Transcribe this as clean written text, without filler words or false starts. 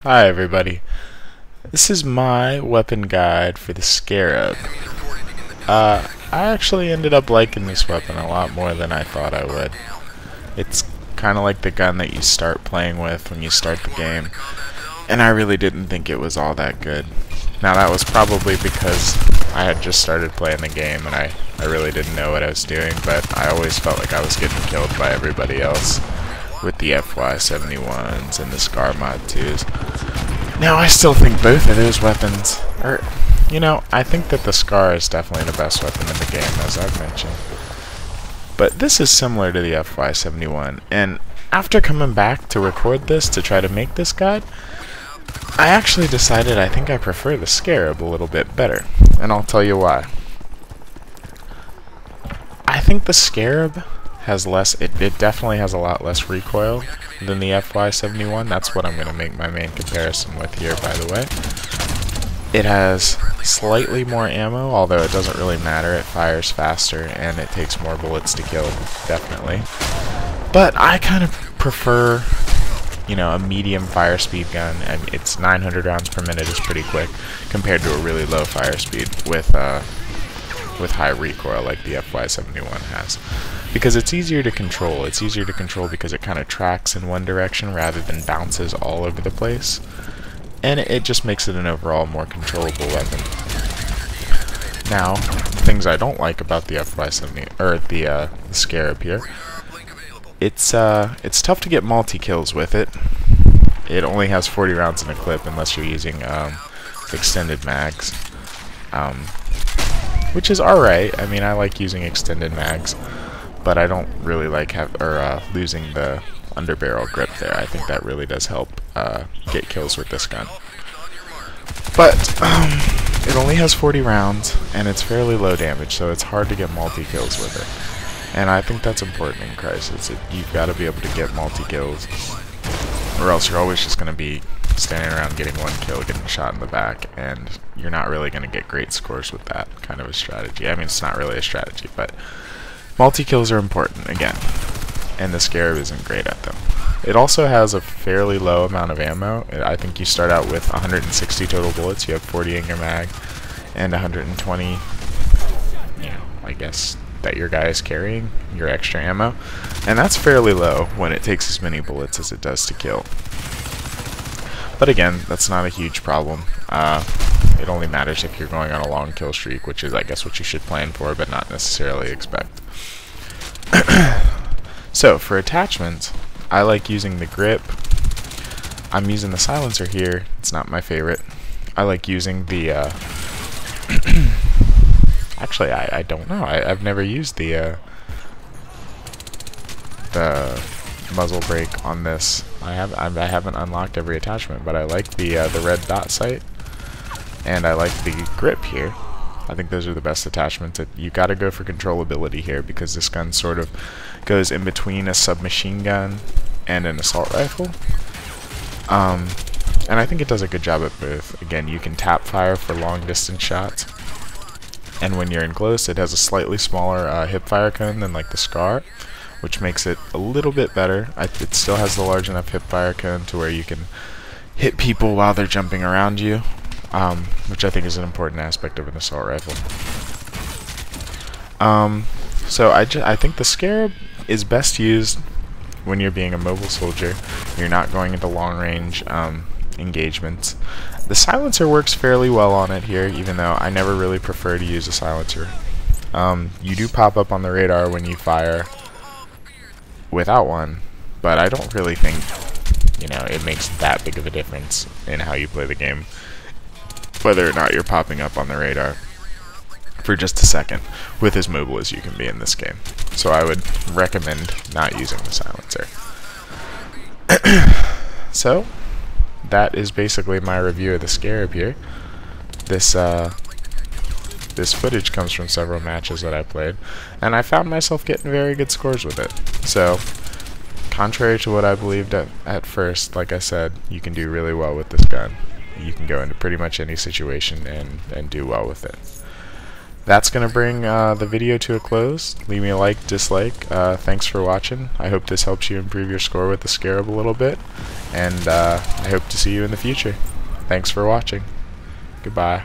Hi everybody, this is my weapon guide for the SCARAB. I actually ended up liking this weapon a lot more than I thought I would. It's kind of like the gun that you start playing with when you start the game, and I really didn't think it was all that good. Now that was probably because I had just started playing the game and I really didn't know what I was doing, but I always felt like I was getting killed by everybody else with the FY71s and the SCARAB Mod 2s. Now I still think both of those weapons are, I think that the SCAR is definitely the best weapon in the game, as I've mentioned. But this is similar to the FY71, and after coming back to record this to try to make this guide, I actually decided I think I prefer the SCARAB a little bit better, and I'll tell you why. I think the SCARAB has less, it definitely has a lot less recoil than the FY71. That's what I'm going to make my main comparison with here, by the way. It has slightly more ammo, although it doesn't really matter. It fires faster and it takes more bullets to kill, definitely. But I kind of prefer, a medium fire speed gun, and it's 900 rounds per minute is pretty quick compared to a really low fire speed with high recoil like the FY71 has. Because it's easier to control. It's easier to control because it kind of tracks in one direction rather than bounces all over the place. And it just makes it an overall more controllable weapon. Now, things I don't like about the FY70 or the SCARAB here. It's tough to get multi-kills with it. It only has 40 rounds in a clip unless you're using extended mags. Which is alright. I mean, I like using extended mags, but I don't really like losing the underbarrel grip there. I think that really does help get kills with this gun. But it only has 40 rounds, and it's fairly low damage, so it's hard to get multi-kills with it. And I think that's important in Crysis. You've got to be able to get multi-kills, or else you're always just going to be standing around getting one kill, getting shot in the back, and you're not really going to get great scores with that kind of a strategy. I mean, it's not really a strategy, but multi-kills are important, again, and the SCARAB isn't great at them. It also has a fairly low amount of ammo. I think you start out with 160 total bullets, you have 40 in your mag, and 120, I guess, that your guy is carrying, your extra ammo, and that's fairly low when it takes as many bullets as it does to kill. But again, that's not a huge problem. It only matters if you're going on a long kill streak, which is, I guess, what you should plan for, but not necessarily expect. So, for attachments, I like using the grip. I'm using the silencer here. It's not my favorite. I like using the, actually, I don't know. I've never used the muzzle brake on this. I haven't unlocked every attachment, but I like the red dot sight, and I like the grip here. I think those are the best attachments. You got to go for controllability here because this gun sort of goes in between a submachine gun and an assault rifle. And I think it does a good job at both. Again, you can tap fire for long distance shots, and when you're in close, it has a slightly smaller hip fire cone than like the SCAR, which makes it a little bit better. It still has the large enough hip fire cone to where you can hit people while they're jumping around you, which I think is an important aspect of an assault rifle. So I think the SCARAB is best used when you're being a mobile soldier. You're not going into long range engagements. The silencer works fairly well on it here, even though I never really prefer to use a silencer. You do pop up on the radar when you fire without one, but I don't really think it makes that big of a difference in how you play the game, whether or not you're popping up on the radar for just a second with as mobile as you can be in this game. So I would recommend not using the silencer. So that is basically my review of the SCARAB here. This footage comes from several matches that I played, and I found myself getting very good scores with it. So, contrary to what I believed at first, like I said, you can do really well with this gun. You can go into pretty much any situation and do well with it. that's going to bring the video to a close. Leave me a like, dislike. Thanks for watching. I hope this helps you improve your score with the SCARAB a little bit, and I hope to see you in the future. Thanks for watching. Goodbye.